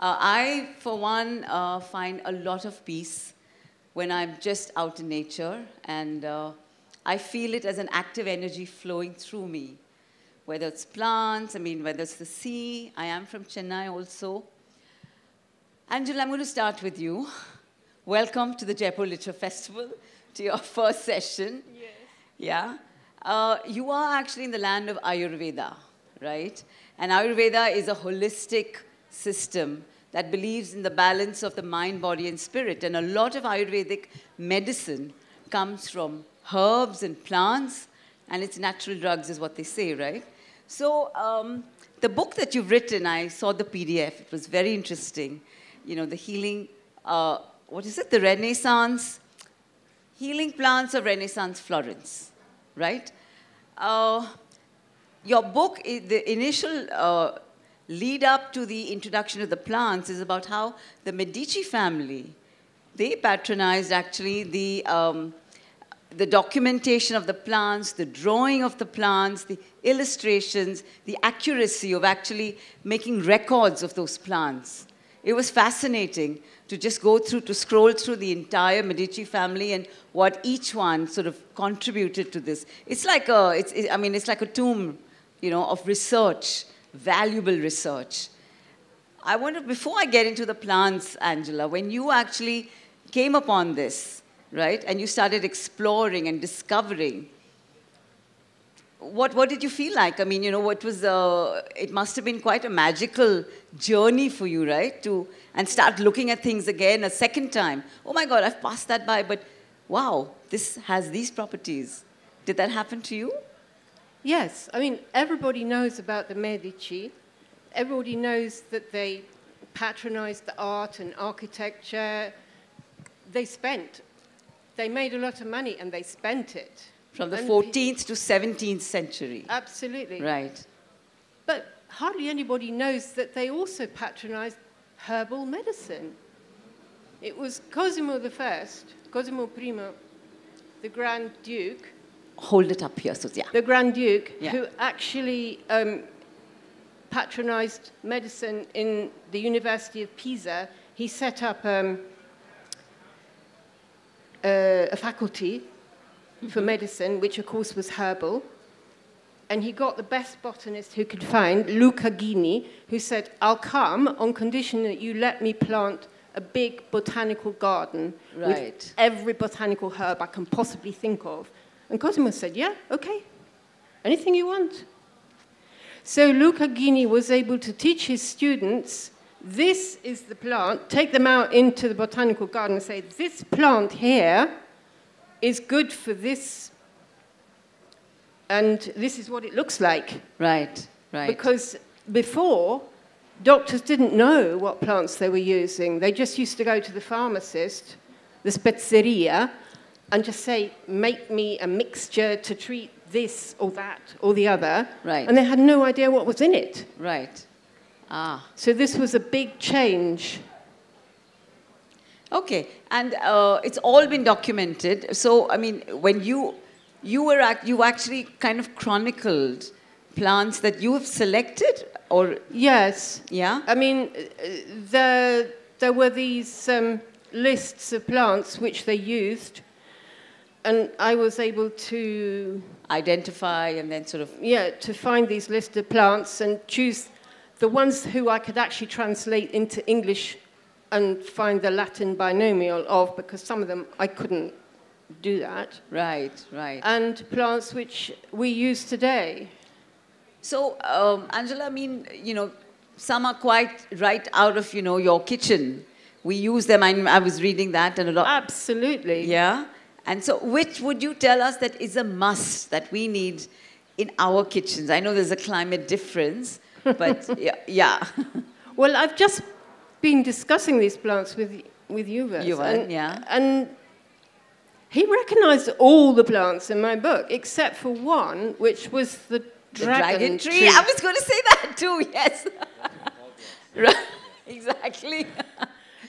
I, for one, find a lot of peace when I'm just out in nature, and I feel it as an active energy flowing through me. Whether it's plants, whether it's the sea. I am from Chennai also. Angela, I'm going to start with you. Welcome to the Jaipur Literature Festival, to your first session. Yes. Yeah. You are actually in the land of Ayurveda, right? And Ayurveda is a holistic system that believes in the balance of the mind, body, and spirit. And a lot of Ayurvedic medicine comes from herbs and plants, and it's natural drugs is what they say, right? So the book that you've written, I saw the PDF. It was very interesting. You know, the healing, what is it? The Renaissance, healing plants of Renaissance Florence, right? Your book, the initial lead up to the introduction of the plants is about how the Medici family, they patronized actually the documentation of the plants, the drawing of the plants, the illustrations, the accuracy of actually making records of those plants. It was fascinating to just go through, to scroll through the entire Medici family and what each one sort of contributed to this. It's like it's like a tomb, you know, of research, valuable research. I wonder, before I get into the plants, Angela, when you actually came upon this, right, and you started exploring and discovering, what did you feel like? I mean, you know, what was it must have been quite a magical journey for you, right? And start looking at things again a second time. Oh my God, I've passed that by, but wow, this has these properties. Did that happen to you? Yes, I mean, everybody knows about the Medici. Everybody knows that they patronized the art and architecture. They made a lot of money and they spent it. From the 14th to 17th century. Absolutely. Right. But hardly anybody knows that they also patronized herbal medicine. It was Cosimo I, the Grand Duke. Hold it up here, so yeah. The Grand Duke, yeah, who actually patronized medicine in the University of Pisa. He set up a faculty for medicine, which of course was herbal. And he got the best botanist who could find, Luca Ghini, who said, I'll come on condition that you let me plant a big botanical garden with every botanical herb I can possibly think of. And Cosimo said, yeah, okay, anything you want. So Luca Ghini was able to teach his students, this is the plant, take them out into the botanical garden and say, this plant here is good for this, and this is what it looks like. Right, right. Because before, doctors didn't know what plants they were using. They just used to go to the pharmacist, the spezzeria, and just say, make me a mixture to treat this or that or the other. Right. And they had no idea what was in it. Right. Ah. So this was a big change. Okay, and it's all been documented. So, I mean, when you actually kind of chronicled plants that you have selected, or yes, yeah. I mean, there were these lists of plants which they used, and I was able to identify and then sort of to find these lists of plants and choose the ones who I could actually translate into English and find the Latin binomial of, because some of them I couldn't do that. Right, right. And plants which we use today. So, Angela, I mean, you know, some are quite right out of, you know, your kitchen. We use them, I was reading that and a lot. Absolutely. Yeah. And so which would you tell us that is a must that we need in our kitchens? I know there's a climate difference, but yeah. Well, I've just been discussing these plants with Yuvan. Yuvan, yeah. And he recognized all the plants in my book, except for one, which was the dragon tree. I was going to say that too, yes. Right, exactly.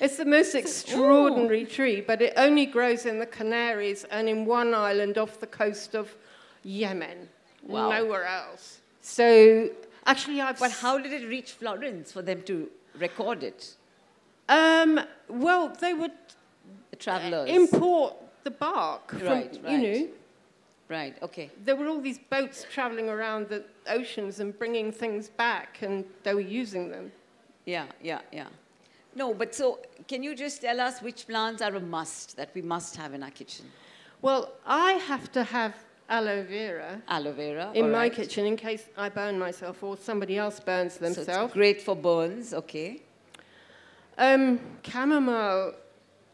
It's the most extraordinary tree, but it only grows in the Canaries and in one island off the coast of Yemen. Wow. Nowhere else. So, actually, But how did it reach Florence for them to record it? Well, they would The travelers. import the bark from, Right, you right. know. Right, okay. There were all these boats traveling around the oceans and bringing things back, and they were using them. Yeah, yeah, yeah. No, but so can you just tell us which plants are a must that we must have in our kitchen? Well, I have to have aloe vera Aloe vera. in all my right. kitchen in case I burn myself or somebody else burns So themselves. it's great for burns, okay. Chamomile,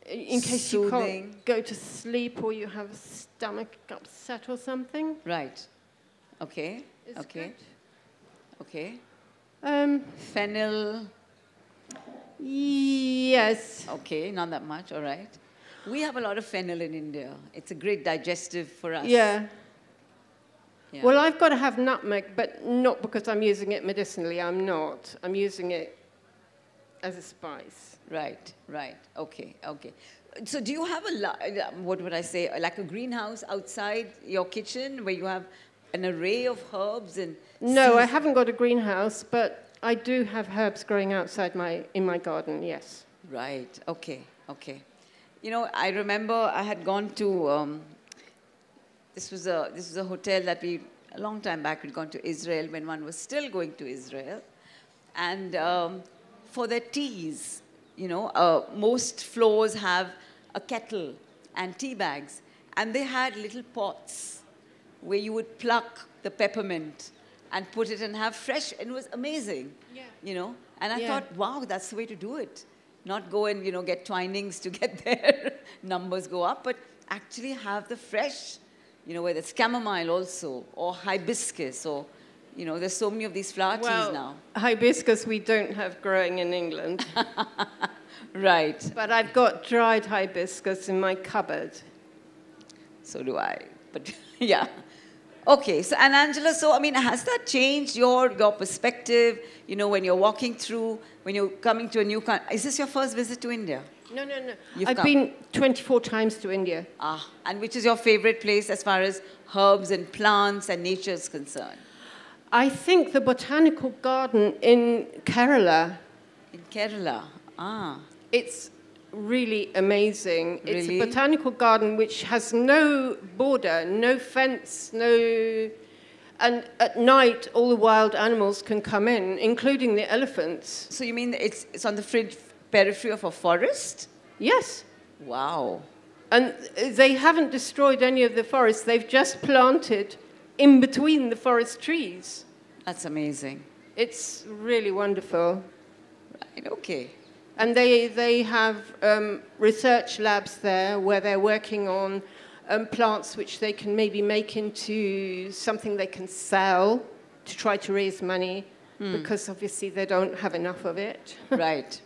in case you Soothing. can't go to sleep or you have a stomach upset or something. Right. Okay. It's Okay. good. Okay. Um, Fennel. yes. Okay, not that much, all right. We have a lot of fennel in India. It's a great digestive for us. Yeah. Yeah. Well, I've got to have nutmeg, but not because I'm using it medicinally. I'm not. I'm using it as a spice. Right, right. Okay, okay. So do you have what would I say, like a greenhouse outside your kitchen where you have an array of herbs and No, I haven't got a greenhouse, but I do have herbs growing outside in my garden, yes. Right, okay, okay. You know, I remember I had gone to, this was a hotel that a long time back, we'd gone to Israel when one was still going to Israel. And for their teas, you know, most floors have a kettle and tea bags. And they had little pots where you would pluck the peppermint and put it and have fresh, and it was amazing, you know. And I thought, wow, that's the way to do it. Not go and, you know, get Twinings to get their numbers go up, but actually have the fresh, you know, whether it's chamomile also, or hibiscus, or, you know, there's so many of these flower teas now. Hibiscus we don't have growing in England. Right. But I've got dried hibiscus in my cupboard. So do I. But, yeah. Okay, so, and Angela, so, I mean, has that changed your perspective, you know, when you're walking through, when you're coming to a new country? Is this your first visit to India? No. You've I've been 24 times to India. Ah, and which is your favorite place as far as herbs and plants and nature is concerned? I think the botanical garden in Kerala. In Kerala, It's really amazing. Really? It's a botanical garden which has no border, no fence, and at night all the wild animals can come in, including the elephants. So you mean it's on the periphery of a forest? Yes. Wow. And they haven't destroyed any of the forest. They've just planted in between the forest trees. That's amazing. It's really wonderful. Right, okay. And they have research labs there where they're working on plants which they can maybe make into something they can sell to try to raise money, because obviously they don't have enough of it. Right.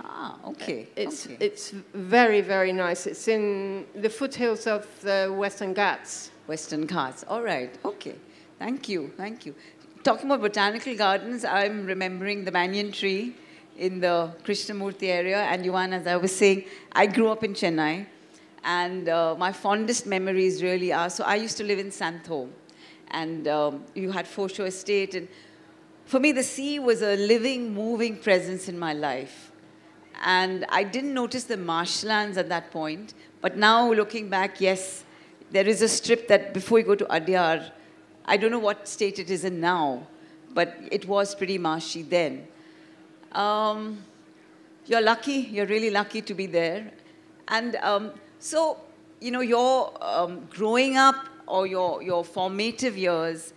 Ah, okay. It's very, very nice. It's in the foothills of the Western Ghats. Western Ghats. All right. Okay. Thank you. Talking about botanical gardens, I'm remembering the banyan tree in the Krishnamurti area. And Yuvan, as I was saying, I grew up in Chennai. And my fondest memories really are, so I used to live in Santho. And you had Foreshore Estate. And for me, the sea was a living, moving presence in my life. And I didn't notice the marshlands at that point. But now, looking back, yes, there is a strip that before you go to Adyar, I don't know what state it is in now, but it was pretty marshy then. You're lucky, you're really lucky to be there. And so, you know, your growing up or your formative years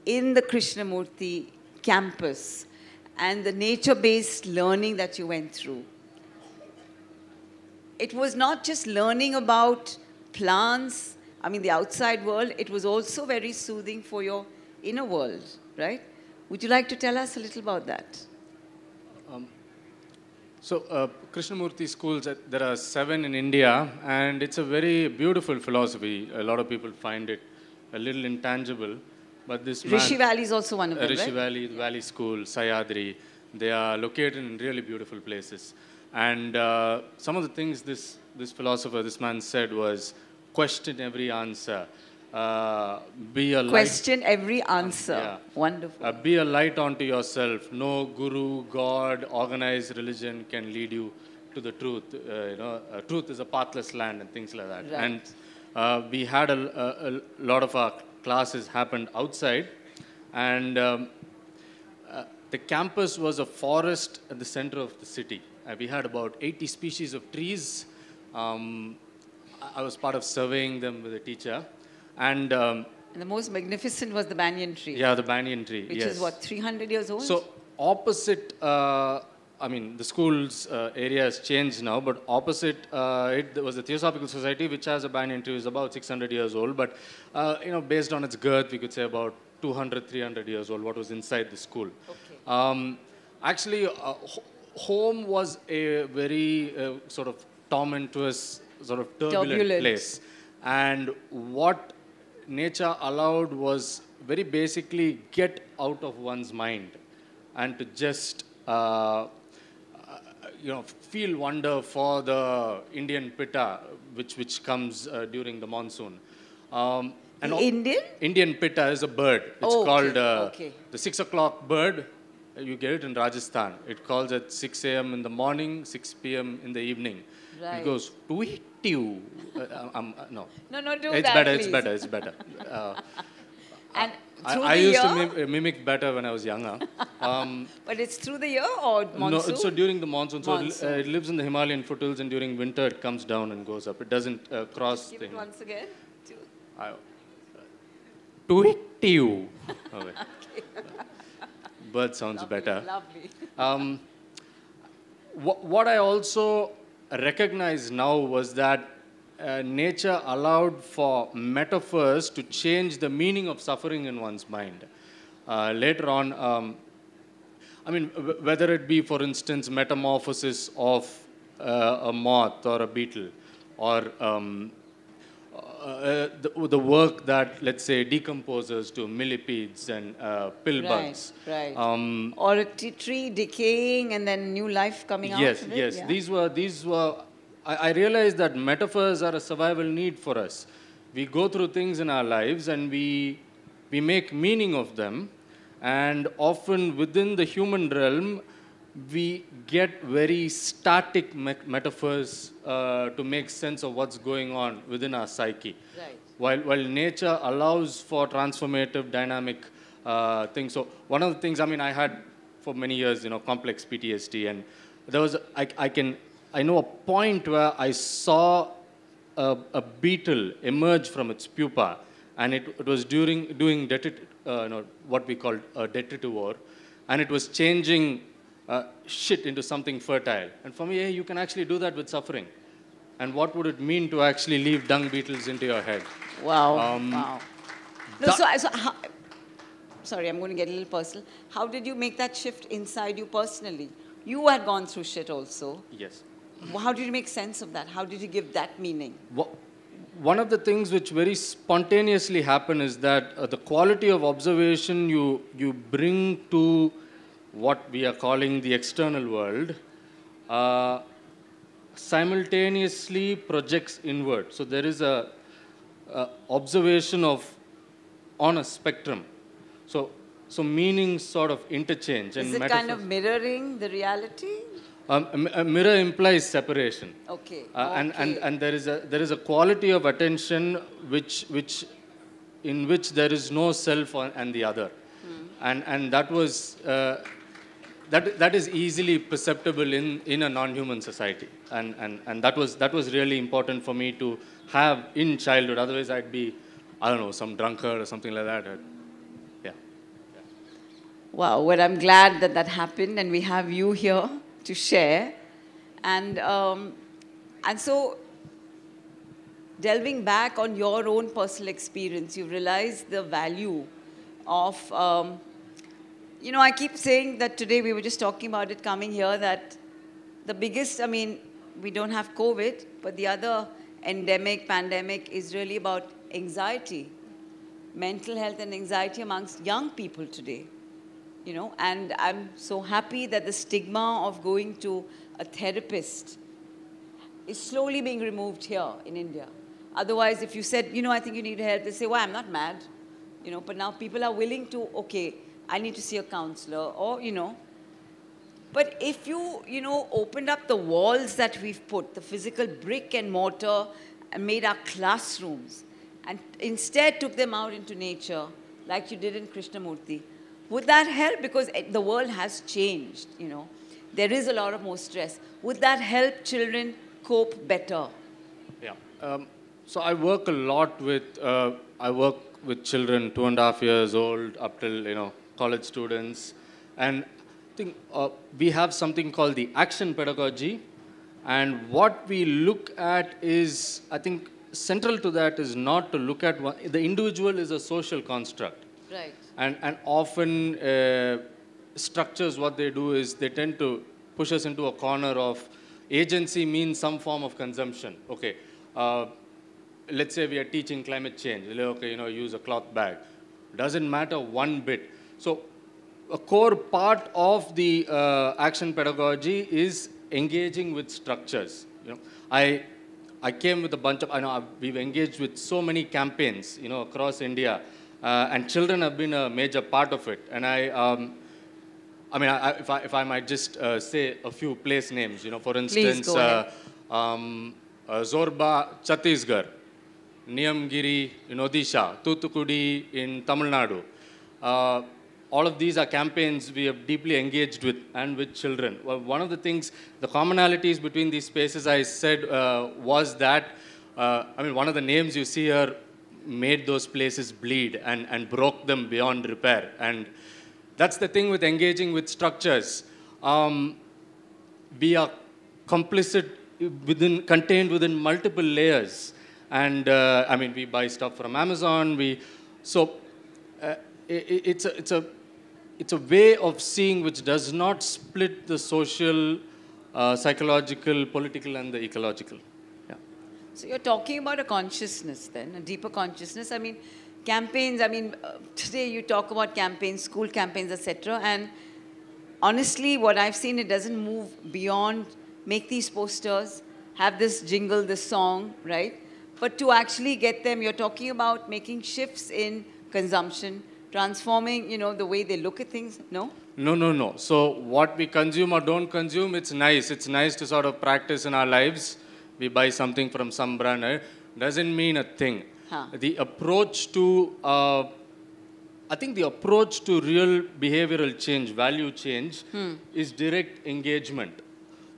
in the Krishnamurti campus and the nature-based learning that you went through, it was not just learning about plants, I mean, the outside world, it was also very soothing for your inner world, right? Would you like to tell us a little about that? Krishnamurti schools, there are 7 in India, and it's a very beautiful philosophy. A lot of people find it a little intangible, but this Rishi Valley is also one of them, Rishi right? Valley, Valley School, Sayadri, they are located in really beautiful places. And some of the things this philosopher, this man said was, question every answer. be a light. Question every answer. Yeah. Wonderful. Be a light unto yourself. No guru, God, organized religion can lead you to the truth. Truth is a pathless land and things like that. Right. And we had a lot of our classes happened outside, and the campus was a forest at the center of the city. We had about 80 species of trees. I was part of surveying them with a teacher. And the most magnificent was the banyan tree. Yeah, the banyan tree, which yes. is what, 300 years old? So opposite, the school's area has changed now, but opposite it there was the Theosophical Society, which has a banyan tree, is about 600 years old. But, based on its girth, we could say about 200, 300 years old, what was inside the school. Okay. Actually, home was a very sort of tormentuous, sort of turbulent place. And what nature allowed was very basically get out of one's mind and to just feel wonder for the Indian pitta, which comes during the monsoon. Indian pitta is a bird. It's called the 6 o'clock bird. You get it in Rajasthan. It calls at 6 a.m. in the morning, 6 p.m. in the evening. Right. It goes, tweet-tew. No. No, do it's that, better, please. It's better. And I used to mimic better when I was younger. But it's through the year or monsoon? No, so during the monsoon. So it lives in the Himalayan foothills, and during winter it comes down and goes up. It doesn't cross Give the... it once again. Tweet-tew. Okay. Bird sounds better. Lovely. What I also recognized now was that nature allowed for metaphors to change the meaning of suffering in one's mind. Later on, whether it be, for instance, metamorphosis of a moth or a beetle, or the work that, let's say, decomposes to millipedes and pill bugs. Right. Or a tree decaying and then new life coming out of it. Yes. Yeah. These were. I realized that metaphors are a survival need for us. We go through things in our lives and we make meaning of them, and often within the human realm, we get very static metaphors to make sense of what's going on within our psyche. Right. While nature allows for transformative, dynamic things. So one of the things, I had for many years, complex PTSD, and there was, I know a point where I saw a beetle emerge from its pupa, and it was doing what we call a detritivore, and it was changing shit into something fertile. And for me, hey, you can actually do that with suffering. And what would it mean to actually leave dung beetles into your head? Wow. Wow. No, sorry, I'm going to get a little personal. How did you make that shift inside you personally? You had gone through shit also. Yes. How did you make sense of that? How did you give that meaning? One of the things which very spontaneously happen is that the quality of observation you bring to what we are calling the external world simultaneously projects inward. So there is a observation on a spectrum. So meanings sort of interchange. Is it kind of mirroring the reality? A mirror implies separation. Okay. And there is a quality of attention in which there is no self and the other, and that was that is easily perceptible in a non-human society, and that was really important for me to have in childhood. Otherwise, I'd be, I don't know, some drunkard or something like that. Yeah. Wow. Well, I'm glad that happened, and we have you here to share, and so delving back on your own personal experience, you realize the value of, I keep saying that today, we were just talking about it coming here, that the biggest, we don't have COVID, but the other pandemic is really about anxiety, mental health and anxiety amongst young people today. And I'm so happy that the stigma of going to a therapist is slowly being removed here in India. Otherwise, if you said, I think you need help, they say, well, I'm not mad. But now people are willing to, okay, I need to see a counselor, or, But if you, opened up the walls that we've put, the physical brick and mortar, and made our classrooms, and instead took them out into nature, like you did in Krishnamurti, would that help? Because the world has changed, There is a lot of more stress. Would that help children cope better? Yeah. So I work a lot with, I work with children 2.5 years old up till, college students. And I think we have something called the action pedagogy. And what we look at is, I think, central to that is not to look at one, the individual is a social construct. Right. And often structures, what they do is they tend to push us into a corner of agency means some form of consumption. Okay, let's say we are teaching climate change. Okay, use a cloth bag. Doesn't matter one bit. So a core part of the action pedagogy is engaging with structures. I came with a bunch of, we've engaged with so many campaigns, across India, and children have been a major part of it. And if I might just say a few place names, for instance, Zorba, Chhattisgarh, Niyamgiri in Odisha, Thoothukudi in Tamil Nadu. All of these are campaigns we have deeply engaged with and with children. Well, one of the things, the commonalities between these spaces I said was that, one of the names you see here made those places bleed and broke them beyond repair. And that's the thing with engaging with structures. We are complicit contained within multiple layers. And we buy stuff from Amazon. It's a way of seeing which does not split the social, psychological, political, and the ecological. Yeah. So you're talking about a consciousness then, a deeper consciousness. Campaigns, today you talk about campaigns, school campaigns, etc. And honestly, what I've seen, it doesn't move beyond make these posters, have this jingle, this song, right? But to actually get them, you're talking about making shifts in consumption, transforming, the way they look at things, no? No. So what we consume or don't consume, it's nice. It's nice to sort of practice in our lives. We buy something from some brand, doesn't mean a thing. Huh. The approach to, I think the approach to real behavioral change, value change, is direct engagement.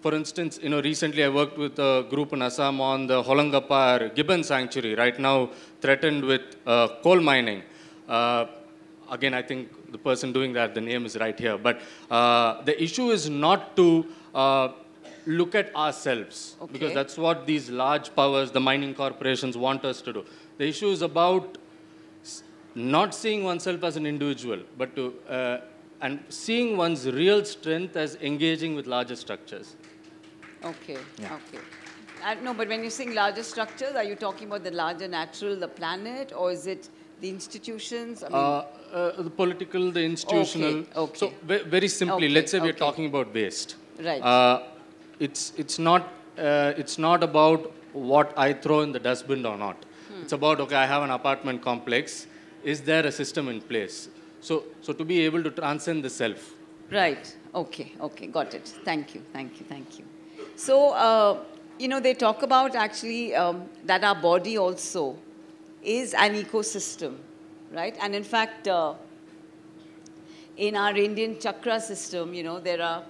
For instance, recently I worked with a group in Assam on the Holangappa gibbon sanctuary, right now threatened with coal mining. Again, I think the person doing that, the name is right here. But the issue is not to look at ourselves, okay, because that's what these large powers, the mining corporations, want us to do. The issue is about not seeing oneself as an individual, but to and seeing one's real strength as engaging with larger structures. Okay, yeah. Okay. No, but when you say larger structures, are you talking about the larger natural, the planet, or is it the institutions? The political, the institutional. Okay. So very simply, let's say we're talking about waste. Right. It's not about what I throw in the dustbin or not. It's about, okay, I have an apartment complex. Is there a system in place? So to be able to transcend the self. Right. Okay. Got it. Thank you. So, they talk about actually that our body also is an ecosystem, right? And in fact, in our Indian chakra system, there are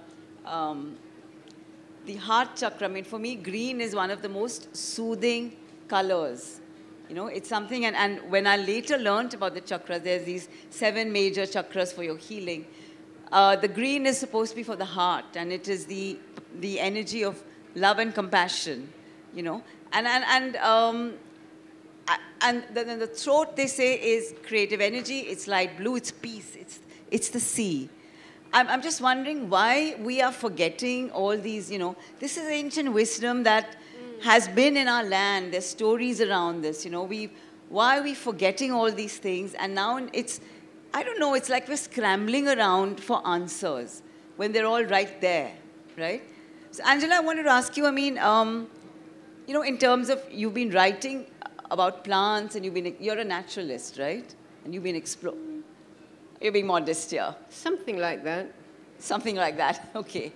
the heart chakra. For me, green is one of the most soothing colors. It's something, and when I later learned about the chakras, there's these 7 major chakras for your healing. The green is supposed to be for the heart, and it is the energy of love and compassion, And then the throat, they say, is creative energy. It's light blue. It's peace. It's the sea. I'm just wondering why we are forgetting all these. This is ancient wisdom that has been in our land. There's stories around this. Why are we forgetting all these things? And now I don't know. It's like we're scrambling around for answers when they're all right there, right? So, Angela, I wanted to ask you. In terms of you've been writing about plants, and you're a naturalist, right? And you've been exploring. You're being modest here. Something like that. Something like that. Okay.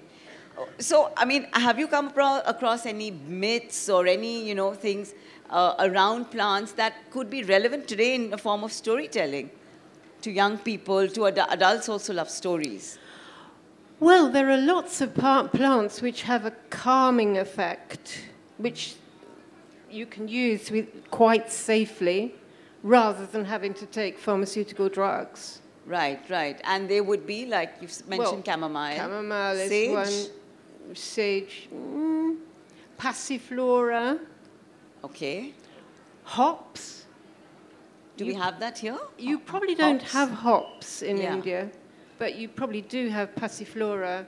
So, I mean, have you come across any myths or any, things around plants that could be relevant today in a form of storytelling to young people, to adults also love stories? Well, there are lots of plants which have a calming effect, which you can use quite safely rather than having to take pharmaceutical drugs. Right, right. And they would be, like you've mentioned, chamomile. Chamomile sage. is one. Sage. Passiflora. Okay. Hops. Do we have that here? You probably don't Hops? have hops in India, but you probably do have passiflora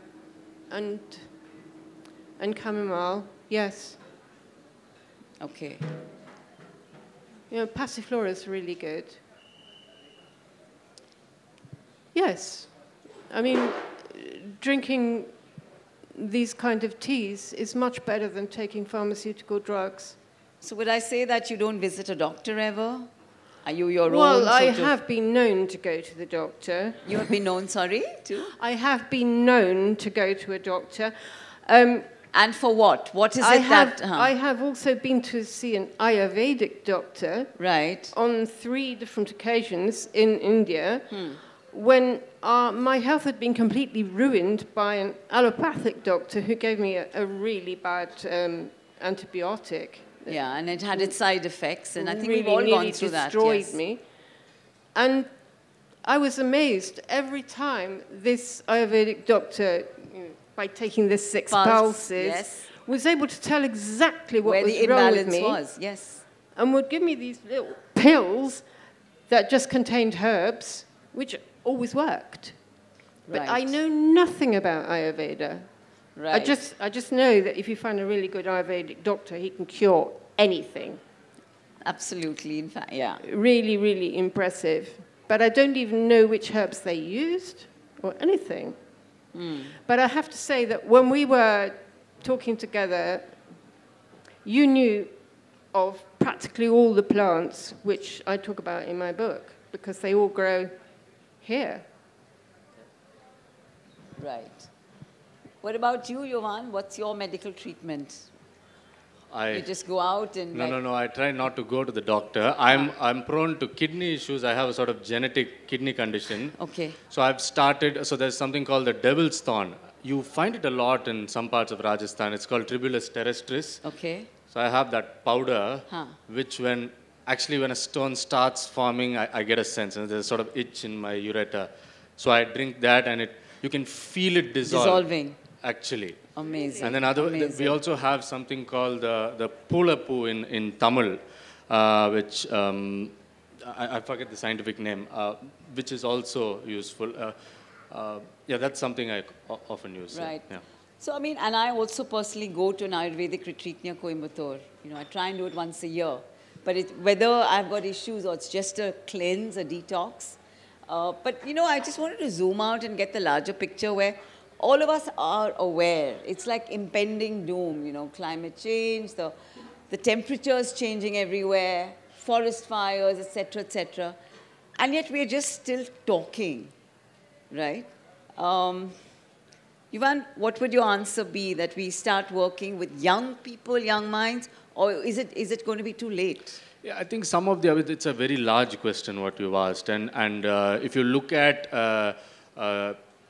and chamomile, yes. Okay. Passiflora is really good. Yes. I mean, drinking these kind of teas is much better than taking pharmaceutical drugs. So would I say that you don't visit a doctor ever? Are you your own? Well, I have been known to go to the doctor. You have been known, sorry, to? I have been known to go to a doctor. And for what? What is it that... I have also been to see an Ayurvedic doctor. Right. On 3 different occasions in India, when my health had been completely ruined by an allopathic doctor who gave me a really bad antibiotic. Yeah, and it had its side effects, and I think really we've all gone through that. Destroyed me. And I was amazed every time this Ayurvedic doctor, by taking the 6 pulses, was able to tell exactly what was wrong with me. Where the imbalance was, yes. And would give me these little pills that just contained herbs, which always worked. But I know nothing about Ayurveda. Right. I just know that if you find a really good Ayurvedic doctor, he can cure anything. Absolutely, in fact, yeah. Really, really impressive. But I don't even know which herbs they used or anything. But I have to say that when we were talking together, you knew of practically all the plants which I talk about in my book, because they all grow here. Right. What about you, Yuvan? What's your medical treatment? You just go out and... No. I try not to go to the doctor. I'm prone to kidney issues. I have a sort of genetic kidney condition. Okay. So I've started... So there's something called the devil's thorn. You find it a lot in some parts of Rajasthan. It's called Tribulus terrestris. Okay. So I have that powder, which when a stone starts forming, I get a sense. And there's a sort of itch in my ureter. So I drink that, and you can feel it dissolving. Actually. Amazing. And then we also have something called the Pulapu in Tamil, which I forget the scientific name, which is also useful. That's something I often use. Right. Yeah. So, I mean, and I also personally go to an Ayurvedic retreat near Coimbatore. I try and do it once a year. But whether I've got issues or it's just a cleanse, a detox. But, I just wanted to zoom out and get the larger picture where all of us are aware. It's like impending doom, climate change, the temperatures changing everywhere, forest fires, etc., etc. And yet we're just still talking, right? Yuvan, what would your answer be, that we start working with young people, young minds, or is it going to be too late? Yeah, I think it's a very large question what you've asked. And if you look at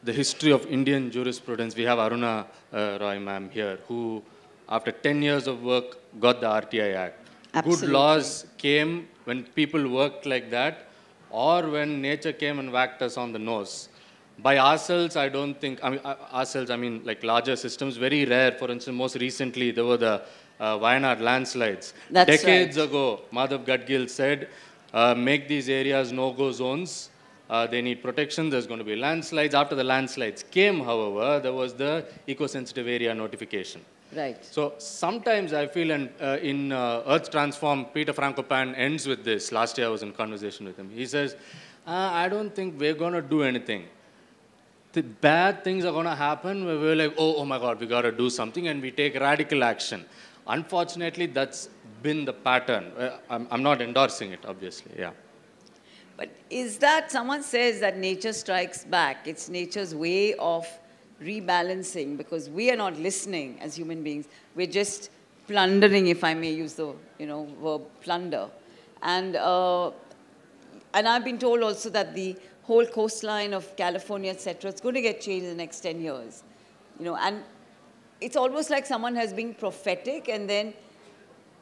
the history of Indian jurisprudence, we have Aruna Roy ma'am here, who after 10 years of work got the RTI Act. Absolutely. Good laws came when people worked like that, or when nature came and whacked us on the nose. By ourselves, I don't think, I mean like larger systems, very rare. For instance, most recently, there were the Wayanad landslides. Decades ago, Madhav Gadgil said, make these areas no-go zones. They need protection. There's going to be landslides. After the landslides came, however, there was the eco-sensitive area notification. Right. So sometimes I feel, and in Earth Transform, Peter Frankopan ends with this. Last year I was in conversation with him. He says, I don't think we're going to do anything. The bad things are going to happen where we're like, oh my God, we got to do something, and we take radical action. Unfortunately, that's been the pattern. I'm not endorsing it, obviously, yeah. But is that, someone says that nature strikes back. It's nature's way of rebalancing because we are not listening as human beings. We're just plundering, if I may use the verb plunder. And I've been told also that the whole coastline of California, etc., it's going to get changed in the next 10 years. And it's almost like someone has been prophetic and then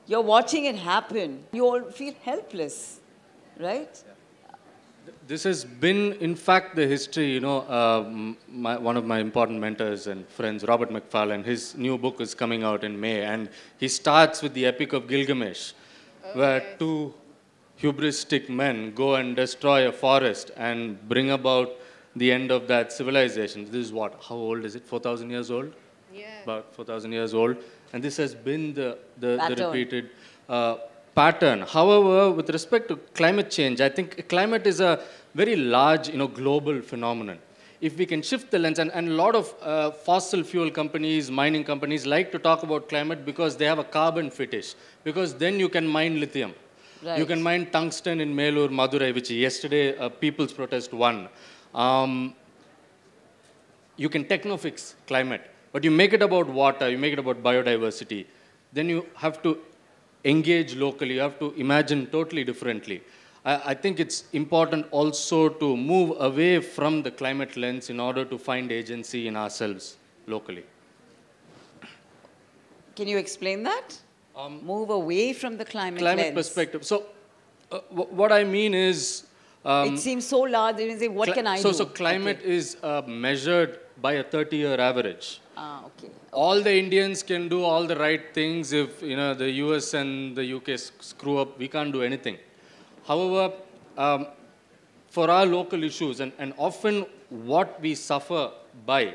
you're watching it happen. You all feel helpless, right? This has been, in fact, the history, one of my important mentors and friends, Robert McFarlane, his new book is coming out in May, and he starts with the Epic of Gilgamesh, where two hubristic men go and destroy a forest and bring about the end of that civilization. This is what, how old is it, 4,000 years old? Yeah. About 4,000 years old. And this has been the repeated pattern. However, with respect to climate change, I think climate is a very large, global phenomenon. If we can shift the lens, and a lot of fossil fuel companies, mining companies like to talk about climate because they have a carbon fetish, because then you can mine lithium. Right. You can mine tungsten in Melur, Madurai, which yesterday People's Protest won. You can techno-fix climate, but you make it about water, you make it about biodiversity, then you have to engage locally, you have to imagine totally differently. I think it's important also to move away from the climate lens in order to find agency in ourselves locally. Can you explain that? Move away from the climate lens. Perspective. So what I mean is... it seems so large, you say, what can I do? So climate is measured by a 30-year average. Okay. All the Indians can do all the right things. If the US and the UK screw up, we can't do anything. However, for our local issues, and often what we suffer by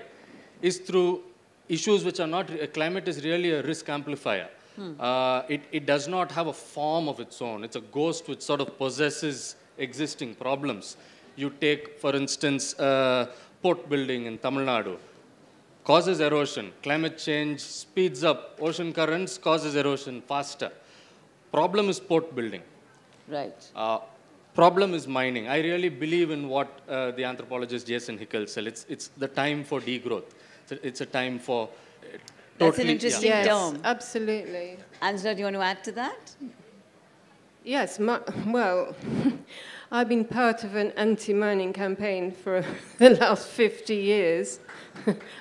is through issues which are not, climate is really a risk amplifier. It does not have a form of its own. It's a ghost which sort of possesses existing problems. You take, for instance, port building in Tamil Nadu. Causes erosion. Climate change speeds up. Ocean currents causes erosion faster. Problem is port building. Right. Problem is mining. I really believe in what the anthropologist Jason Hickel said. It's the time for degrowth. It's a time for That's an interesting term. Yes, absolutely. Angela, do you want to add to that? Yes, well, I've been part of an anti-mining campaign for the last 50 years,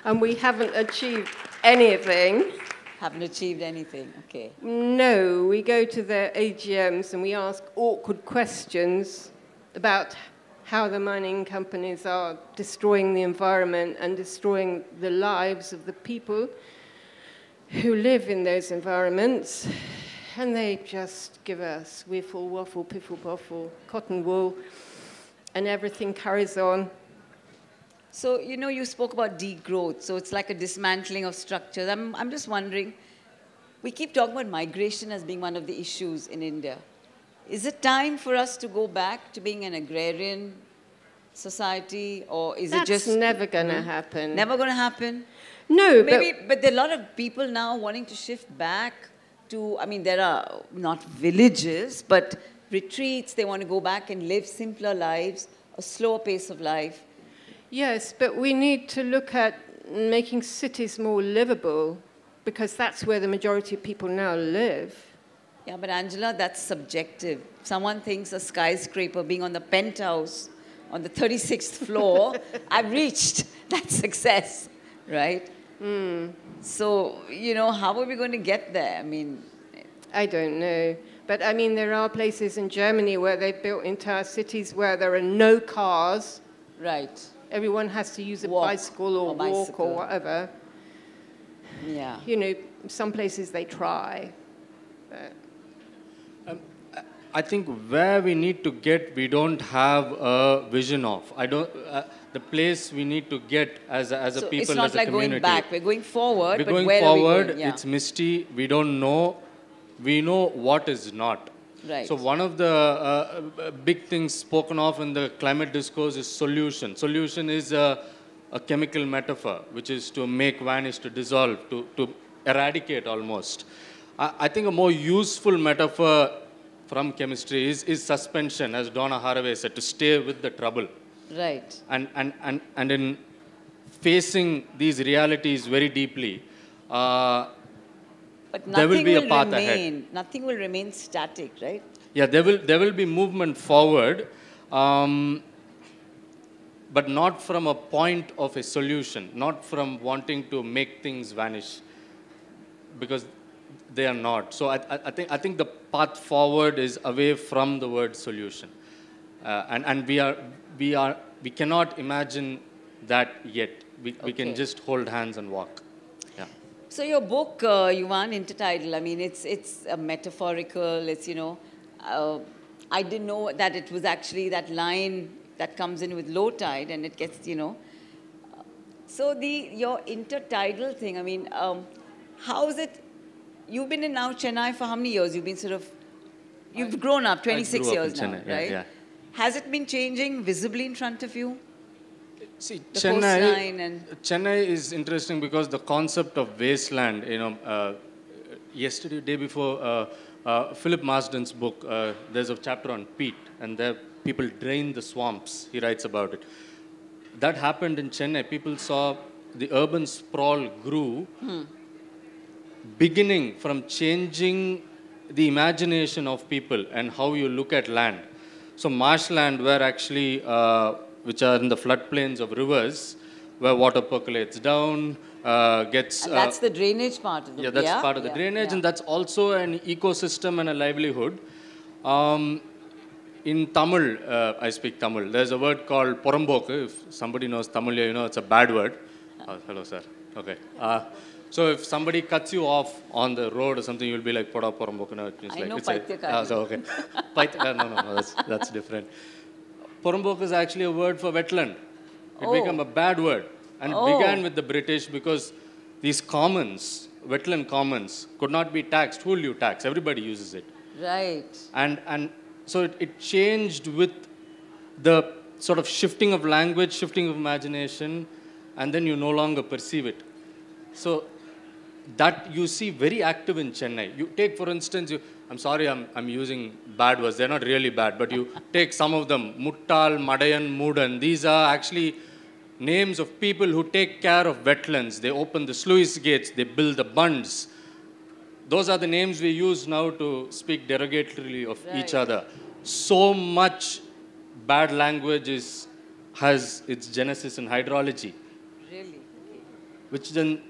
and we haven't achieved anything. Haven't achieved anything, okay. No, we go to their AGMs and we ask awkward questions about how the mining companies are destroying the environment and destroying the lives of the people who live in those environments. And they just give us whiffle, waffle, piffle, boffle, cotton wool, and everything carries on. So, you spoke about degrowth, so it's like a dismantling of structures. I'm just wondering, we keep talking about migration as being one of the issues in India. Is it time for us to go back to being an agrarian society, or is it just... That's never going to happen. Never going to happen? No, but there are a lot of people now wanting to shift back to, there are not villages, but retreats. They want to go back and live simpler lives, a slower pace of life. Yes, but we need to look at making cities more livable, because that's where the majority of people now live. Yeah, but Angela, that's subjective. Someone thinks a skyscraper being on the penthouse on the 36th floor, I've reached that success, right? So, how are we going to get there? I don't know. But, there are places in Germany where they've built entire cities where there are no cars. Right. Everyone has to use a bicycle or walk or whatever. Yeah. Some places they try. But I think where we need to get, we don't have a vision of. The place we need to get as a people, as a community. It's not like going back. We're going forward. We're going forward. Yeah. It's misty. We don't know. We know what is not. Right. So one of the big things spoken of in the climate discourse is solution. Solution is a chemical metaphor, which is to make, vanish, to dissolve, to eradicate almost. I think a more useful metaphor from chemistry is suspension, as Donna Haraway said, to stay with the trouble. Right. And in facing these realities very deeply, But there will nothing be a will path remain. ahead. Nothing will remain static, right? Yeah, there will be movement forward, but not from a point of a solution, not from wanting to make things vanish, because they are not. So I think the path forward is away from the word solution, and we cannot imagine that yet. We can just hold hands and walk. Yeah. So your book, Yuvan, intertitle, I mean, it's a metaphorical, it's, I didn't know that it was actually that line that comes in with low tide and it gets, So your intertidal thing, I mean, how is it, you've been in now Chennai for how many years? You've been you've grown up, 26 years now, Chennai, right? Yeah. Has it been changing visibly in front of you? See, The coastline and... Chennai is interesting because the concept of wasteland, yesterday, day before, Philip Marsden's book, there's a chapter on peat, and there people drain the swamps. He writes about it. That happened in Chennai. People saw the urban sprawl grew, beginning from changing the imagination of people and how you look at land. So marshland were actually, which are in the floodplains of rivers, where water percolates down, gets... And that's the drainage part of it. Yeah, that's part of the drainage, and that's also an ecosystem and a livelihood. In Tamil, I speak Tamil, there's a word called porambokku. If somebody knows Tamil, it's a bad word. Oh, hello, sir. Okay. So if somebody cuts you off on the road or something, you'll be like, poda porambokku. No, I know Paityakari. So, okay. No, that's different. Porambokku is actually a word for wetland. It became a bad word. And it began with the British because these commons, wetland commons, could not be taxed. Who will you tax? Everybody uses it. Right. And so it changed with the sort of shifting of language, shifting of imagination, and then you no longer perceive it. So that you see very active in Chennai. You take, for instance, I'm sorry I'm using bad words. They're not really bad, but you take some of them. Muttal, Madayan, Mudan. These are actually names of people who take care of wetlands. They open the sluice gates. They build the bunds. Those are the names we use now to speak derogatorily of each other. So much bad language has its genesis in hydrology. Really? Which then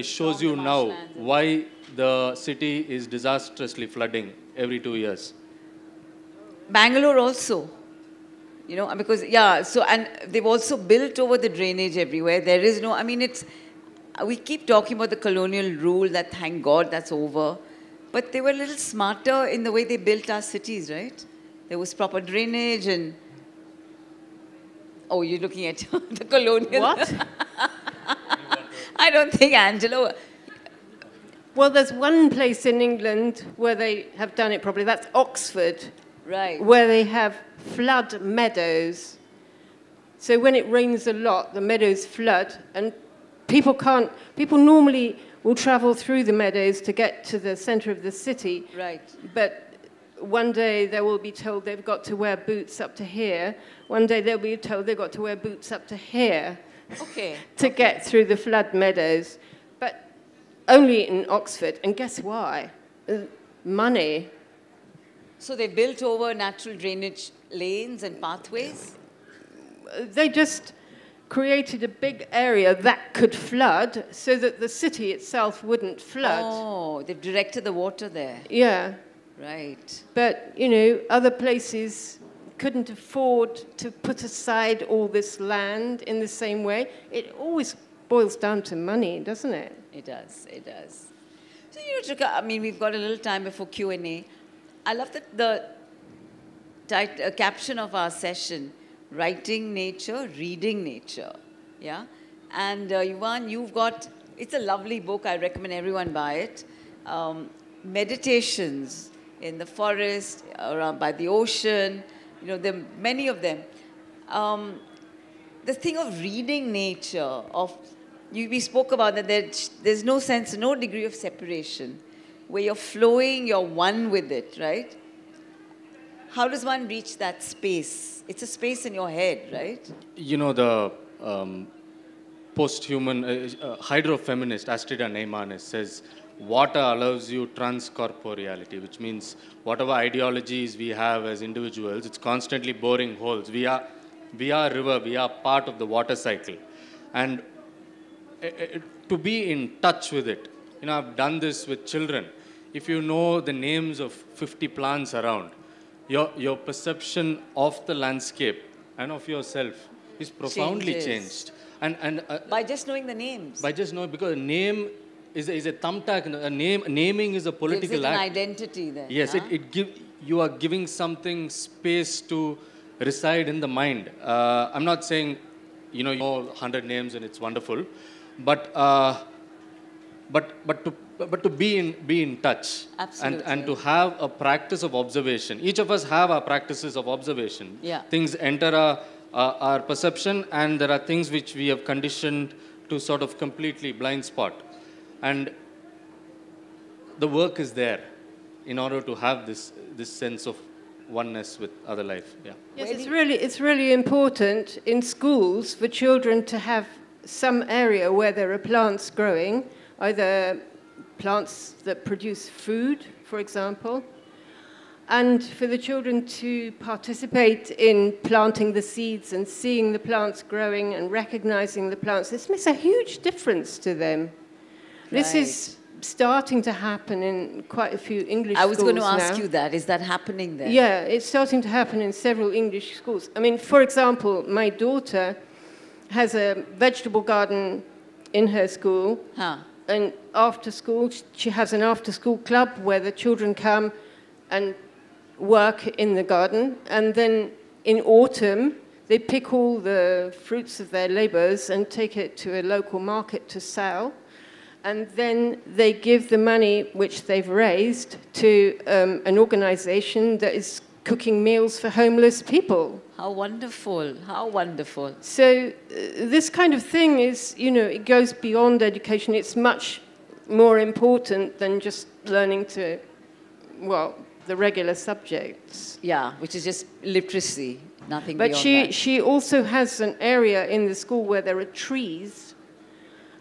shows you now why the city is disastrously flooding every 2 years. Bangalore also, because, and they've also built over the drainage everywhere. There is no, we keep talking about the colonial rule that, thank God, that's over. But they were a little smarter in the way they built our cities, right? There was proper drainage and... Oh, you're looking at the colonial... What? I don't think Angelo... Well, there's one place in England where they have done it properly. That's Oxford. Right. Where they have flood meadows. So when it rains a lot, the meadows flood, and people normally will travel through the meadows to get to the center of the city. Right. But one day they will be told they've got to wear boots up to here. One day they'll be told they've got to wear boots up to here. Okay. to get through the flood meadows. But only in Oxford. And guess why? Money. So they built over natural drainage lanes and pathways? They just created a big area that could flood so that the city itself wouldn't flood. Oh, they've directed the water there. Yeah. Right. But, other places couldn't afford to put aside all this land in the same way. It always boils down to money, doesn't it? It does, it does. So, Trika, we've got a little time before Q&A. I love the caption of our session, Writing Nature, Reading Nature. Yeah? And Yuvan, you've got, it's a lovely book. I recommend everyone buy it. Meditations in the forest, around by the ocean, there are many of them. The thing of reading nature, we spoke about that there's no sense, no degree of separation. where you're flowing, you're one with it, right? How does one reach that space? It's a space in your head, right? You know, the post-human hydrofeminist Astrida Neymanis says, water allows you transcorporeality, which means whatever ideologies we have as individuals, it's constantly boring holes. We are river, we are part of the water cycle. And to be in touch with it, you know, I've done this with children. If you know the names of 50 plants around, your perception of the landscape and of yourself is profoundly changed. And by just knowing the names. By just knowing, because a name is a thumbtack. Naming is a political gives it act. An identity then. Yes, huh? You are giving something space to reside in the mind. I'm not saying, you know 100 names and it's wonderful, but to be in touch. Absolutely. and to have a practice of observation. Each of us have our practices of observation. Yeah. Things enter our perception, and there are things which we have conditioned to sort of completely blind spot. And the work is there in order to have this sense of oneness with other life. Yeah. Yes, it's really important in schools for children to have some area where there are plants growing, either plants that produce food, for example, and for the children to participate in planting the seeds and seeing the plants growing and recognizing the plants. This makes a huge difference to them. This is starting to happen in quite a few English schools now. I was going to ask you that. Is that happening there? Yeah, it's starting to happen in several English schools. I mean, for example, my daughter has a vegetable garden in her school. Huh. And after school, she has an after-school club where the children come and work in the garden. And then in autumn, they pick all the fruits of their labors and take it to a local market to sell. And then they give the money which they've raised to an organization that is cooking meals for homeless people. How wonderful, how wonderful. So this kind of thing is, it goes beyond education. It's much more important than just learning the regular subjects. Yeah, which is just literacy, nothing beyond that. But she also has an area in the school where there are trees.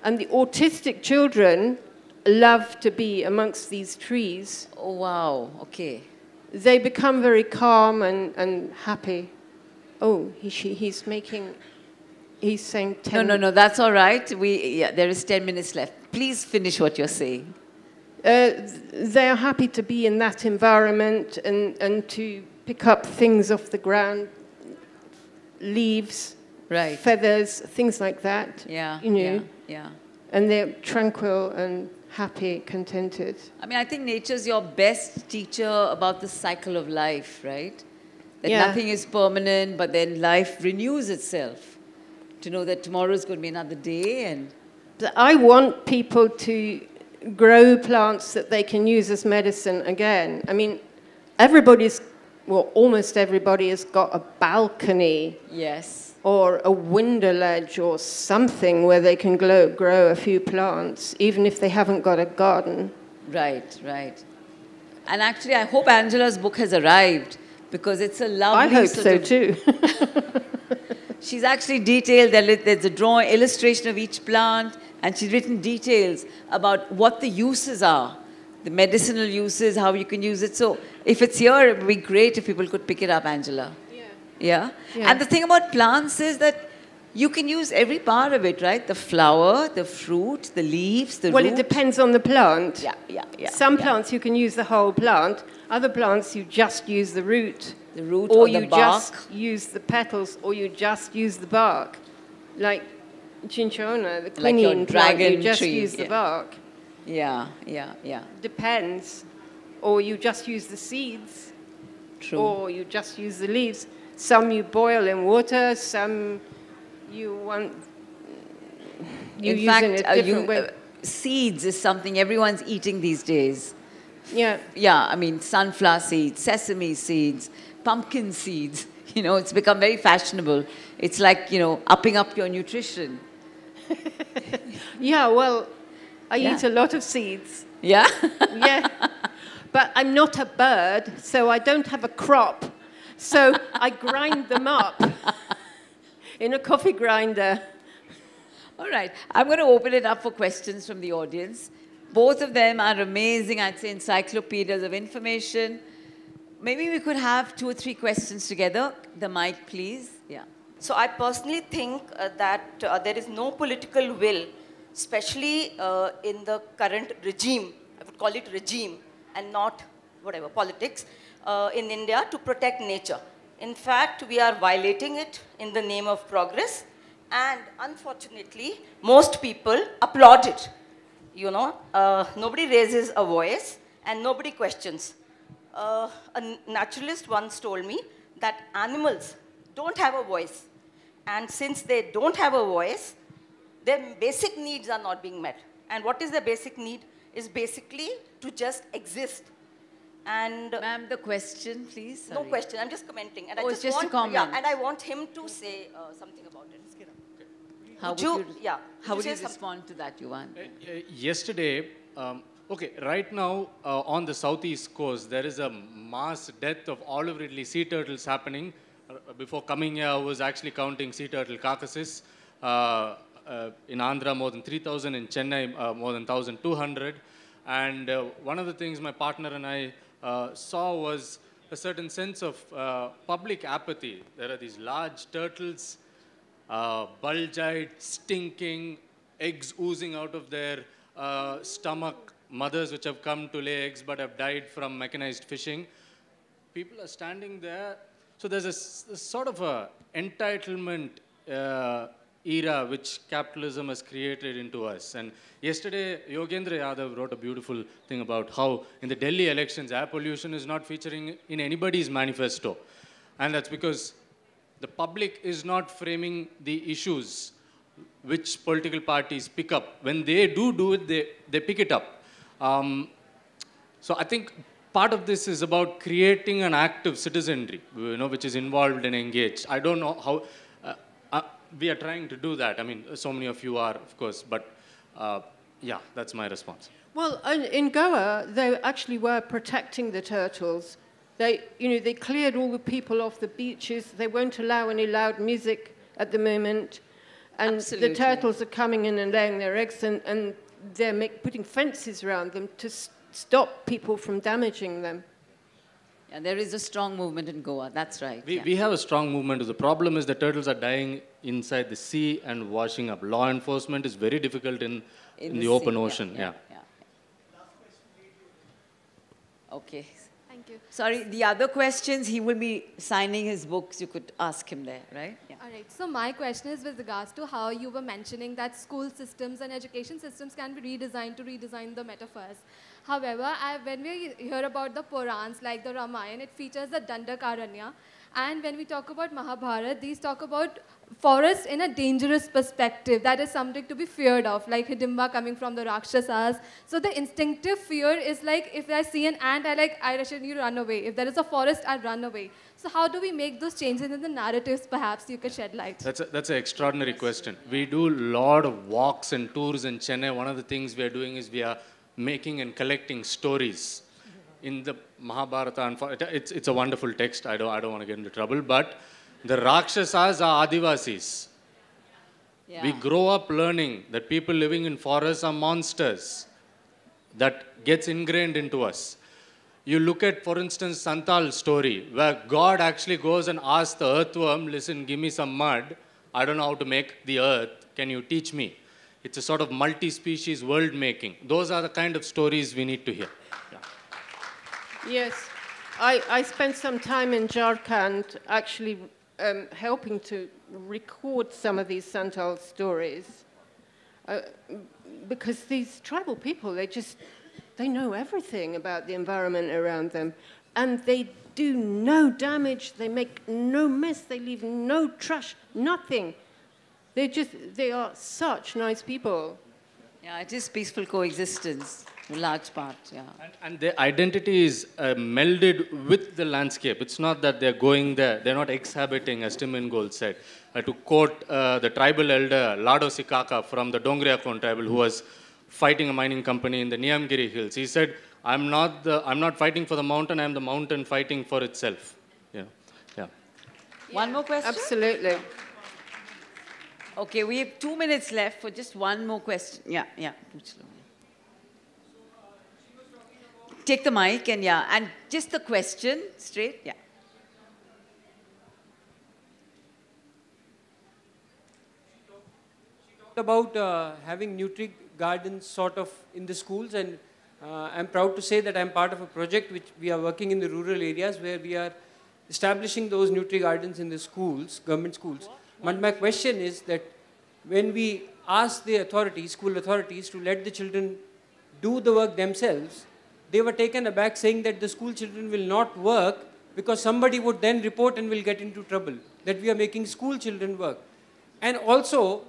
And the autistic children love to be amongst these trees. Oh, wow, okay. They become very calm and happy. Oh, he's saying 10. No, that's all right. There is 10 minutes left. Please finish what you're saying. They are happy to be in that environment and to pick up things off the ground, leaves, right, feathers, things like that. Yeah, yeah. And they're tranquil and happy, contented. I mean, I think nature's your best teacher about the cycle of life, right? That nothing is permanent, but then life renews itself. To know that tomorrow is going to be another day. And I want people to grow plants that they can use as medicine again. I mean, almost everybody has got a balcony. Yes. Or a window ledge or something where they can grow a few plants, even if they haven't got a garden. Right, right. And actually, I hope Angela's book has arrived, because it's a lovely... I hope so too. She's actually detailed, there's a illustration of each plant, and she's written details about what the uses are, the medicinal uses, how you can use it. So if it's here, it would be great if people could pick it up, Angela. Yeah? And the thing about plants is that you can use every part of it, right? The flower, the fruit, the leaves, the root. Well, it depends on the plant. Yeah. Some plants you can use the whole plant. Other plants you just use the root. The root or the bark. Or you just use the petals, or you just use the bark. Like cinchona, the quinine plant, you just use the bark. Yeah. Depends. Or you just use the seeds. True. Or you just use the leaves. Some you boil in water, some you use in a different way. Seeds is something everyone's eating these days. Yeah. Yeah, I mean, sunflower seeds, sesame seeds, pumpkin seeds. It's become very fashionable. It's like, upping up your nutrition. Yeah, well, I eat a lot of seeds. Yeah? Yeah. But I'm not a bird, so I don't have a crop. So I grind them up in a coffee grinder. All right. I'm going to open it up for questions from the audience. Both of them are amazing, I'd say, encyclopedias of information. Maybe we could have 2 or 3 questions together. The mic, please. Yeah. So I personally think that there is no political will, especially in the current regime, I would call it regime and not whatever, politics, in India to protect nature. In fact, we are violating it in the name of progress, and unfortunately, most people applaud it. You know, nobody raises a voice and nobody questions. A naturalist once told me that animals don't have a voice. And since they don't have a voice, their basic needs are not being met. And what is their basic need? Is basically to just exist. And Ma'am, the question, please. no question, I'm just commenting. And I it's just a comment. Yeah, and I want him to say something about it. How would you respond to that, Yuvan? Yesterday, okay, right now on the southeast coast, there is a mass death of olive ridley sea turtles happening. Before coming here, I was actually counting sea turtle carcasses. In Andhra, more than 3,000. In Chennai, more than 1,200. And one of the things my partner and I saw was a certain sense of public apathy. There are these large turtles, bulge-eyed, stinking, eggs oozing out of their stomach, mothers which have come to lay eggs but have died from mechanized fishing. People are standing there. So there's a sort of a entitlement era which capitalism has created into us. And yesterday, Yogendra Yadav wrote a beautiful thing about how in the Delhi elections, air pollution is not featuring in anybody's manifesto. And that's because the public is not framing the issues which political parties pick up. When they do it, they pick it up. So I think part of this is about creating an active citizenry, which is involved and engaged. I don't know how we are trying to do that. I mean, so many of you are, of course, but yeah, that's my response. Well, in Goa, they actually were protecting the turtles. They cleared all the people off the beaches. They won't allow any loud music at the moment. And Absolutely. The turtles are coming in and laying their eggs, and they're putting fences around them to stop people from damaging them. Yeah, there is a strong movement in Goa. That's right. We have a strong movement. The problem is the turtles are dying inside the sea and washing up. Law enforcement is very difficult in the open ocean. Yeah. Okay. Thank you. Sorry, the other questions, he will be signing his books. You could ask him there, right? Yeah. All right. So my question is with regards to how you were mentioning that school systems and education systems can be redesigned to redesign the metaphors. However, when we hear about the Purans, like the Ramayana, it features the Dandakaranya. And when we talk about Mahabharata, these talk about forest in a dangerous perspective. That is something to be feared of, like Hidimba coming from the Rakshasas. So the instinctive fear is like, if I see an ant, I should run away. If there is a forest, I run away. So how do we make those changes in the narratives, perhaps you could shed light? That's an extraordinary question. We do a lot of walks and tours in Chennai. One of the things we are doing is we are making and collecting stories. In the Mahabharata, it's a wonderful text. I don't want to get into trouble, but the Rakshasas are Adivasis. Yeah. We grow up learning that people living in forests are monsters. That gets ingrained into us. You look at, for instance, Santal's story, where God actually goes and asks the earthworm, listen, give me some mud. I don't know how to make the earth. Can you teach me? It's a sort of multi-species world making. Those are the kind of stories we need to hear. Yeah. Yes, I spent some time in Jharkhand actually helping to record some of these Santal stories because these tribal people, they know everything about the environment around them, and they do no damage, they make no mess, they leave no trash, nothing. They are such nice people. Yeah, it is peaceful coexistence. In large part, yeah. And their identity is melded with the landscape. It's not that they're going there. They're not exhabiting, as Tim Ingold said. To quote the tribal elder, Lado Sikaka from the Dongriakon tribal, who was fighting a mining company in the Niyamgiri Hills. He said, I'm not fighting for the mountain, I'm the mountain fighting for itself. Yeah. Yeah. One more question? Absolutely. Okay, we have 2 minutes left for just one more question. Yeah, yeah. Take the mic and just the question straight. Yeah. About having Nutri gardens sort of in the schools, and I'm proud to say that I'm part of a project which we are working in the rural areas where we are establishing those Nutri gardens in the schools, government schools. But my question is that when we ask the authorities, school authorities, to let the children do the work themselves, they were taken aback saying that the school children will not work because somebody would then report and will get into trouble, that we are making school children work. And also,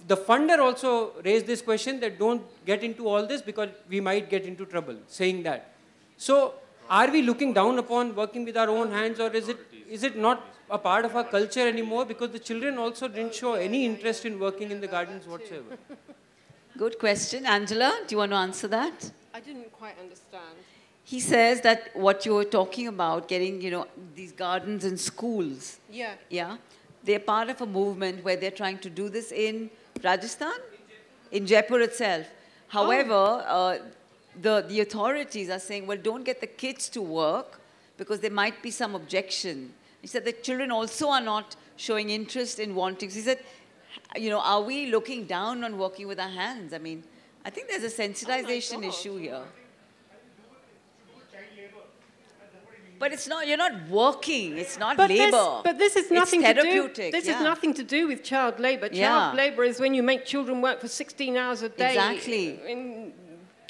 the funder also raised this question that don't get into all this because we might get into trouble, saying that. So, are we looking down upon working with our own hands, or is it not a part of our culture anymore, because the children also didn't show any interest in working in the gardens whatsoever? Good question. Angela, do you want to answer that? I didn't quite understand. He says that what you were talking about, getting, these gardens in schools. Yeah. Yeah. They're part of a movement where they're trying to do this in Rajasthan, in Jaipur itself. However, the authorities are saying, well, don't get the kids to work because there might be some objection. He said the children also are not showing interest in wanting. He said, are we looking down on working with our hands? I mean, I think there's a sensitization issue here. But it's not, you're not working, it's not labor. But this is nothing it's to therapeutic. This is nothing to do with child labor. Yeah. Child labor is when you make children work for 16 hours a day. Exactly. In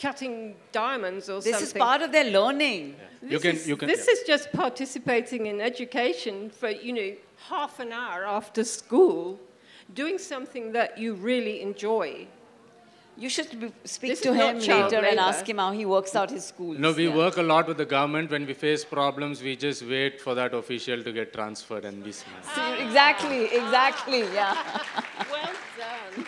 cutting diamonds or This something. is part of their learning. Yeah. This is just participating in education for, half an hour after school, doing something that you really enjoy. You should speak This to is him not child later and labor. ask him how he works out his schools. No, we work a lot with the government. When we face problems, we just wait for that official to get transferred and we smile. Exactly, yeah. Well done.